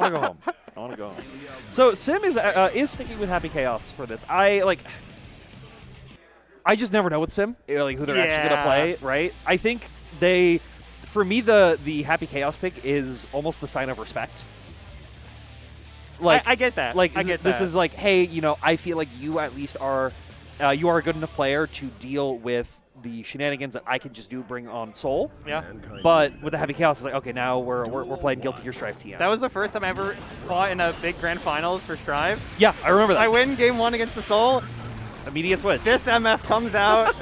want to go home. I want to go home. So Sim is sticking with Happy Chaos for this. I just never know with Sim, like who they're actually going to play, right? I think for me, the Happy Chaos pick is almost the sign of respect. Like I get that. Like I get this that. is like, hey, I feel like you at least are, you are a good enough player to deal with the shenanigans that I can just bring on Soul. Yeah. But with the Happy Chaos, it's like, okay, now we're playing Guilty Gear Strive TM. That was the first time I ever fought in a big grand finals for Strive. Yeah, I remember that. I win game 1 against the Soul. Immediate switch. This MF comes out.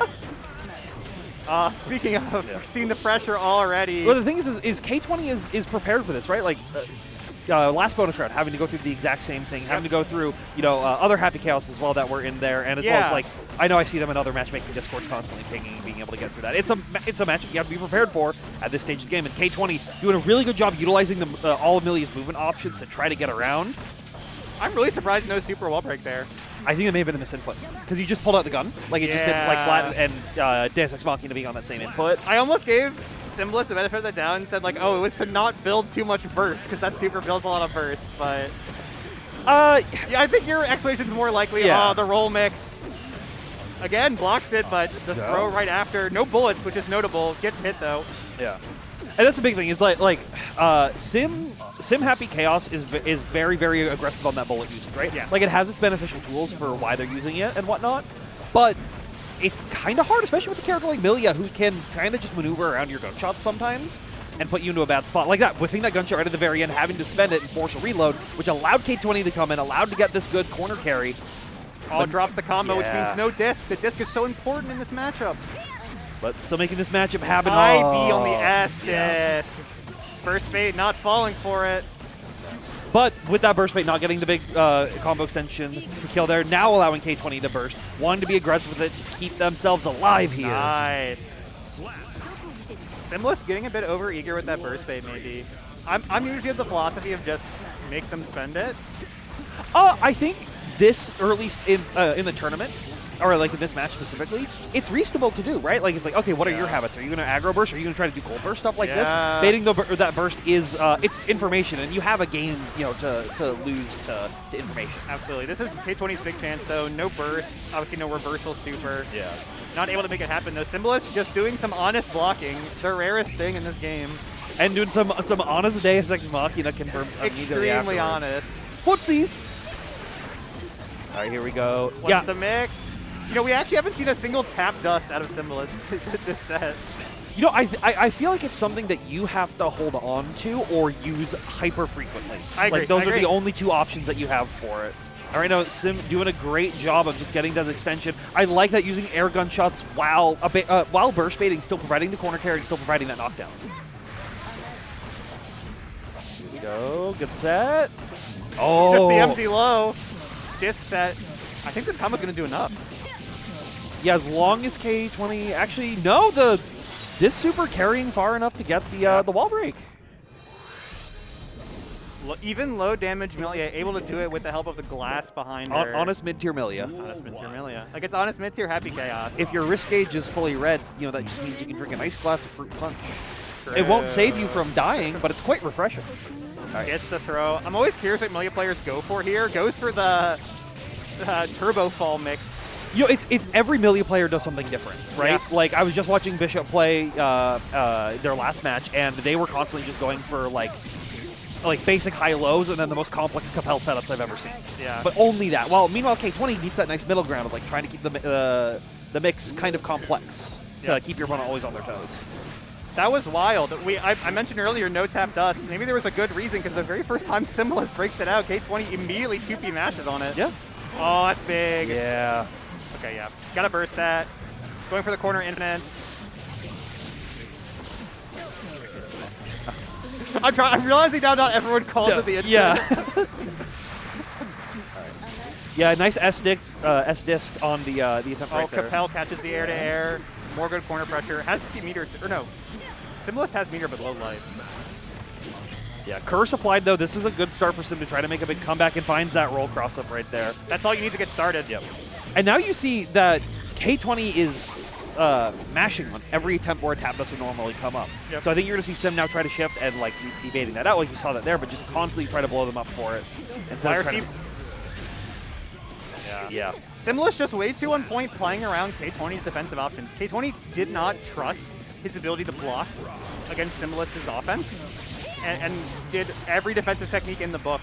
Speaking of seeing the pressure already. Well, the thing is K20 is prepared for this, right? Like, last bonus round, having to go through the exact same thing, having to go through, other Happy Chaos as well that were in there, and as well as, like, I know I see them in other matchmaking discords constantly pinging and being able to get through that. It's a matchup you have to be prepared for at this stage of the game, and K20 doing a really good job utilizing all of Millia's movement options to try to get around. I'm really surprised no super wall break there. I think it may have been a misinput, because he just pulled out the gun. Like, it just did, like, flat, and Deus Ex Machina being on that same input. I almost gave Symbolist the benefit of the doubt and said, like, oh, it was to not build too much burst, because that super builds a lot of burst, but... yeah, I think your explanation is more likely. The roll mix. Again, blocks it, but the throw right after. No bullets, which is notable. Gets hit, though. Yeah. And that's the big thing. Is like Sim Happy Chaos is very, very aggressive on that bullet usage, right? Yeah. Like, it has its beneficial tools for why they're using it and whatnot, but it's kind of hard, especially with a character like Millia, who can kind of just maneuver around your gunshots sometimes and put you into a bad spot. Like that, whiffing that gunshot right at the very end, having to spend it and force a reload, which allowed K20 to come in, allowed to get this good corner carry. Oh, it drops the combo, which means no disc. The disc is so important in this matchup. But still making this matchup happen. IV on the S disc. Burst bait not falling for it. But with that burst bait not getting the big combo extension kill there, now allowing K20 to burst, wanting to be aggressive with it to keep themselves alive here. Nice. Symbolist getting a bit over eager with that burst bait, maybe. I'm usually of the philosophy of just make them spend it. I think this early in the tournament, or like in this match specifically, it's reasonable to do, right? Like, it's like, okay, what are your habits? Are you going to aggro burst? Are you going to try to do cold burst, stuff like this? Baiting that burst is it's information, and you have a game, to lose to information. Absolutely. This is K20's big chance, though. No burst, obviously no reversal super. Yeah. Not able to make it happen, though. Symbolist just doing some honest blocking, the rarest thing in this game. And doing some honest Deus Ex Machina confirms immediately Extremely afterwards. honest. Footsies! All right, here we go. What's the mix? We actually haven't seen a single tap dust out of Symbolist this set. I feel like it's something that you have to hold on to or use hyper frequently. I agree. Like, those are the only two options that you have for it. All right, now Sim doing a great job of just getting that extension. I like that, using air gun shots while burst baiting, still providing the corner carry, still providing that knockdown. Here we go. Good set. Oh. Just the empty low. Disc set. I think this combo's going to do enough. Yeah, as long as K20... Actually, no, this super carrying far enough to get the wall break. Even low damage Millia able to do it with the help of the glass behind her. Honest mid-tier Millia. Honest mid-tier Millia. Like, it's honest mid-tier Happy Chaos. If your risk gauge is fully red, that just means you can drink a nice glass of fruit punch. True. It won't save you from dying, but it's quite refreshing. Right. Gets the throw. I'm always curious what Millia players go for here. Goes for the turbo fall mix. It's every Millia player does something different, right? Yeah. Like, I was just watching Bishop play their last match, and they were constantly just going for like basic high lows and then the most complex Capel setups I've ever seen. Yeah. But only that. Well, meanwhile, K20 needs that nice middle ground of like trying to keep the mix kind of complex to keep your opponent always on their toes. That was wild. I mentioned earlier no tap dust. Maybe there was a good reason, because the very first time Symbolist breaks it out, K20 immediately 2P mashes on it. Yeah. Oh, that's big. Yeah. Okay, yeah. Gotta burst that. Going for the corner infinite. I'm realizing now not everyone calls it the infinite. Yeah. Yeah, nice S-disc on the attempt right there. Capel catches the air-to-air. More good corner pressure. Has to be meter, or no. Symbolist has meter but low life. Yeah, Curse applied, though. This is a good start for Sim to try to make a big comeback, and finds that roll cross-up right there. That's all you need to get started. Yep. And now you see that K20 is mashing on every attempt where a tap dust would normally come up. Yep. So I think you're going to see Sim now try to shift and like evading that out, like you saw that there, but just constantly try to blow them up for it. Instead of trying to... Yeah. Symbolist just way too on point playing around K20's defensive options. K20 did not trust his ability to block against Symbolist's offense and did every defensive technique in the book.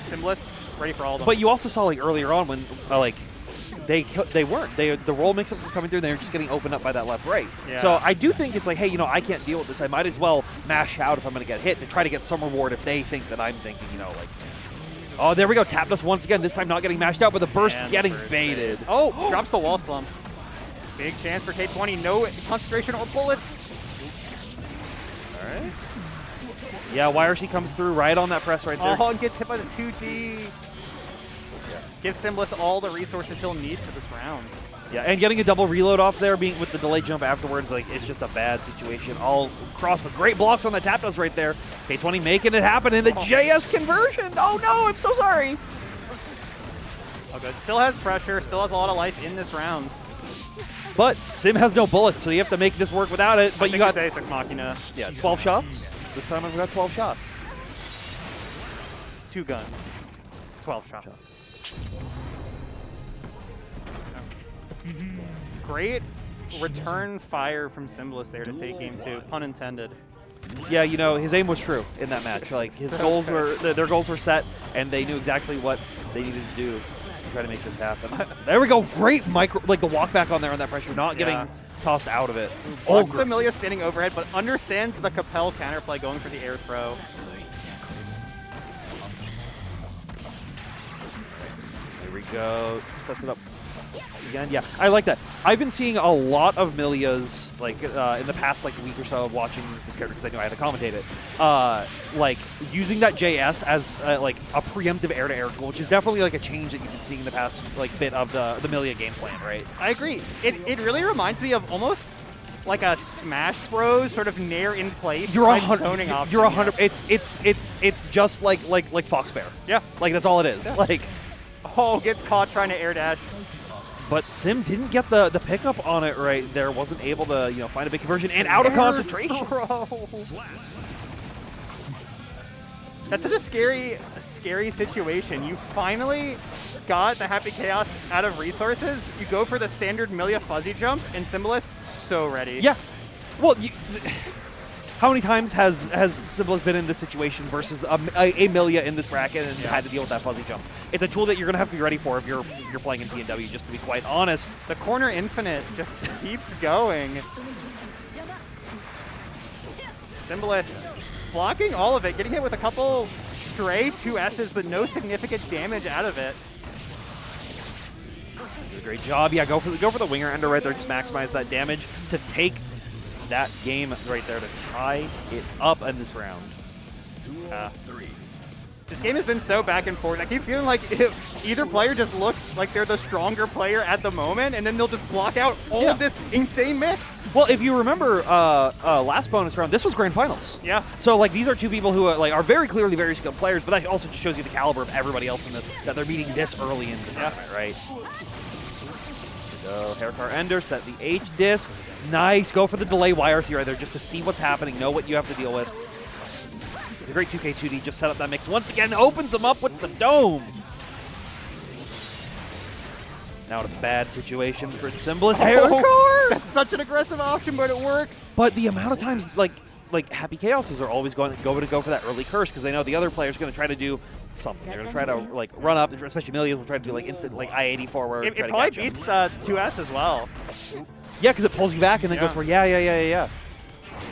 Symbolist ready for all of them. But you also saw like earlier on when like they weren't. The roll mix-ups was coming through and they were just getting opened up by that left-right. Yeah. So I do think it's like, hey, you know, I can't deal with this. I might as well mash out if I'm going to get hit to try to get some reward if they think that I'm thinking, you know, like... Oh, there we go. Tapped us once again. This time not getting mashed out, but the burst getting baited. Oh, drops the wall slump. Big chance for K20. No concentration or bullets. All right. Yeah, YRC comes through right on that press right there. Oh, and gets hit by the 2D. Give Symbolist all the resources he'll need for this round. Yeah, and getting a double reload off there, being with the delayed jump afterwards, like it's just a bad situation. All cross, but great blocks on the tap dust right there. K20 making it happen in the JS conversion. Oh no, I'm so sorry. Oh good. Still has pressure, still has a lot of life in this round. But Sim has no bullets, so you have to make this work without it. But you got Basic Machina. Yeah, 12 shots. This time I've got 12 shots. 2 guns. 12 shots. Great return fire from Symbolist there to take game 2, pun intended. Yeah, you know, his aim was true in that match. Like his goals were, their goals were set, and they knew exactly what they needed to do to try to make this happen. There we go, great micro, like the walk back on there on that pressure, not getting tossed out of it. Blocks the Millia standing overhead, but understands the Capel counterplay going for the air throw. There we go, sets it up. Again, yeah, I like that. I've been seeing a lot of Millia's, like, in the past, like, week or so of watching this character, because I knew I had to commentate it, like, using that JS as, like, a preemptive air-to-air tool, which is definitely, like, a change that you've been seeing in the past, like, bit of the Millia game plan, right? I agree. It really reminds me of almost like a Smash Bros. Sort of nair in place. You're 100. Option, you're 100. It's just like Fox Bear. Yeah. Like, that's all it is. Yeah. Like, oh, gets caught trying to air dash. But Sim didn't get the pickup on it right there. Wasn't able to, you know, find a big conversion and out of concentration. That's such a scary situation. You finally got the Happy Chaos out of resources. You go for the standard Millia fuzzy jump, and Symbolist so ready. Yeah. Well, how many times has Symbolist been in this situation versus a Millia in this bracket and had to deal with that fuzzy jump? It's a tool that you're going to have to be ready for if you're playing in PNW, just to be quite honest. The corner infinite just keeps going. Symbolist blocking all of it, getting hit with a couple stray 2S's, but no significant damage out of it. Great job. Yeah, go for the winger ender right there. Just maximize that damage to take that game right there to tie it up in this round. This game has been so back and forth. I keep feeling like either player just looks like they're the stronger player at the moment, and then they'll just block out all of this insane mix. Well, if you remember last bonus round, this was grand finals. Yeah. So like these are two people who are very clearly very skilled players, but that also just shows you the caliber of everybody else in this, that they're meeting this early in the tournament, right? So Haircar Ender, set the H disc. Nice, go for the delay YRC right there just to see what's happening, know what you have to deal with. The great 2K2D just set up that mix once again, opens them up with the dome. Now in a bad situation for Symbolist. Haircar! That's such an aggressive option, but it works. But the amount of times, like Happy Chaoses are always going to go for that early curse because they know the other player's going to try to do something. They're going to try to like run up, especially Millia will try to do like instant like I-80 forward. It probably beats 2S as well. Yeah, because it pulls you back and then goes for yeah.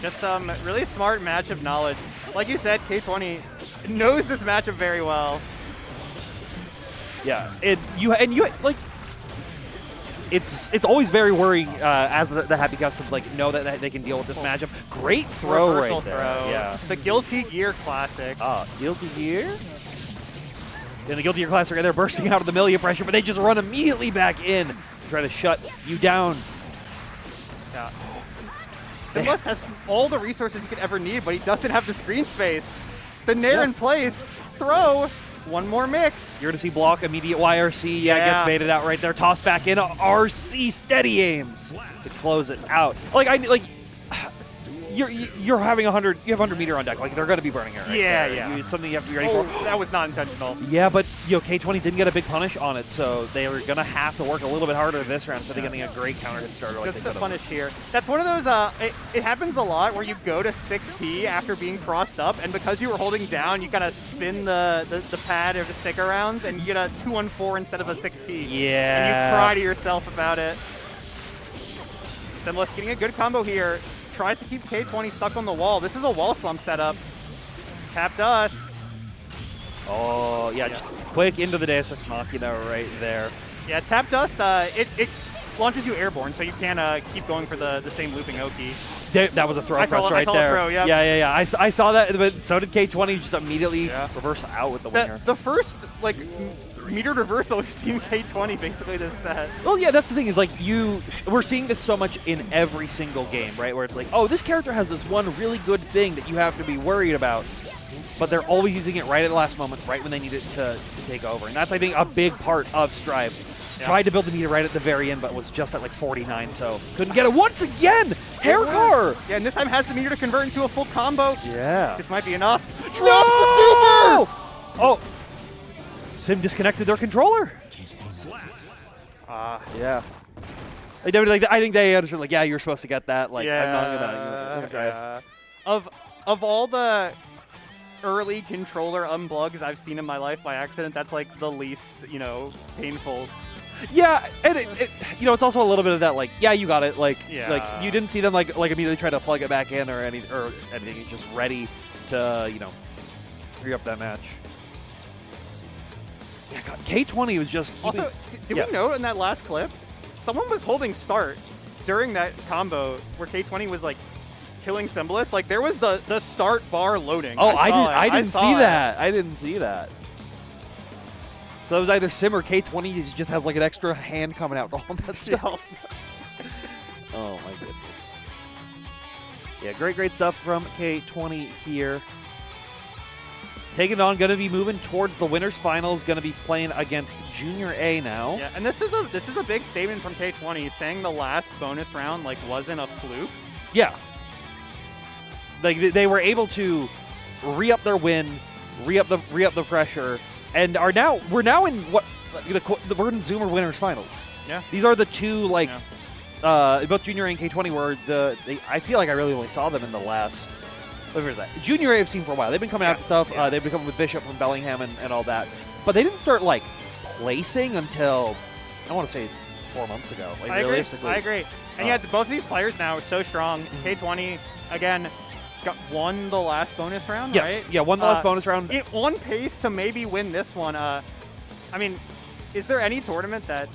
Just some really smart matchup knowledge. Like you said, K20 knows this matchup very well. Yeah, it's always very worrying as the Happy Chaos to like know that they can deal with this matchup. Great throw right there. Yeah, the Guilty Gear classic. Guilty Gear. And the Guilty Gear classic right there, bursting out of the Millia pressure, but they just run immediately back in to try to shut you down. Yeah. Symbolist has all the resources he could ever need, but he doesn't have the screen space. The nair in place, throw, One more mix. You're going to see block, immediate YRC. Yeah, gets baited out right there. Toss back in. RC steady aims to close it out. You're having 100. You have 100 meter on deck. Like, they're going to be burning it right there. Yeah. It's something you have to be ready for. That was not intentional. Yeah, but K20 didn't get a big punish on it, so they were going to have to work a little bit harder this round instead of getting a great counter hit starter. Just the punish here. That's one of those. It happens a lot where you go to 6P after being crossed up, and because you were holding down, you kind of spin the pad or the stick around, and you get a 2-1-4 instead of a 6P. Yeah. And you cry to yourself about it. Symbolist getting a good combo here. Tries to keep K20 stuck on the wall. This is a wall slump setup. Tap dust. Oh, yeah, just quick into the Deus Ex Machina right there. Yeah, tap dust, it launches you airborne, so you can't keep going for the same looping Oki. That was a throw press right there. Throw, yep. Yeah. I saw that, but so did K20. Just immediately reverse out with the winger. The first, metered reversal we've seen K20 basically this set. Well, yeah, that's the thing is, we're seeing this so much in every single game, right? Where it's like, oh, this character has this one really good thing that you have to be worried about, but they're always using it right at the last moment, right when they need it to take over. And that's, I think, a big part of Strive. Tried to build the meter right at the very end, but was just at 49, so couldn't get it once again. Hair car. Yeah, and this time has the meter to convert into a full combo. Yeah. This might be enough. Drops the super. Oh. Sim disconnected their controller. Yeah. I think they understood, yeah, you're supposed to get that. I'm not gonna try it. Of all the early controller unplugs I've seen in my life by accident, that's the least, painful. Yeah, and it's also a little bit of that, yeah, you got it. You didn't see them immediately try to plug it back in or anything. It's just ready to hurry up that match. Yeah, God, K20 was just keeping... Also, did we note in that last clip, someone was holding start during that combo where K20 was killing Symbolist? There was the start bar loading. Oh, I didn't see that. I didn't see that. So it was either Sim or K20 just has an extra hand coming out to all that stuff. Oh my goodness. Yeah, great stuff from K20 here. Taking it on, going to be moving towards the winners finals. Going to be playing against Junior A now. Yeah, and this is a big statement from K20, saying the last bonus round wasn't a fluke. Yeah, they were able to re-up their win, re-up the pressure, and we're now in we're in Zoomer winners finals. Yeah, these are the two both Junior A and K20 were I feel like I really only saw them in the last. Where's that? Junior A I've seen for a while. They've been coming out with stuff. Yeah. They've been coming with Bishop from Bellingham and all that. But they didn't start, placing until, I want to say, 4 months ago. Realistically. I agree. And yet, both of these players now are so strong. K20, again, won the last bonus round, right? Yeah, won the last bonus round. On pace to maybe win this one. Is there any tournament that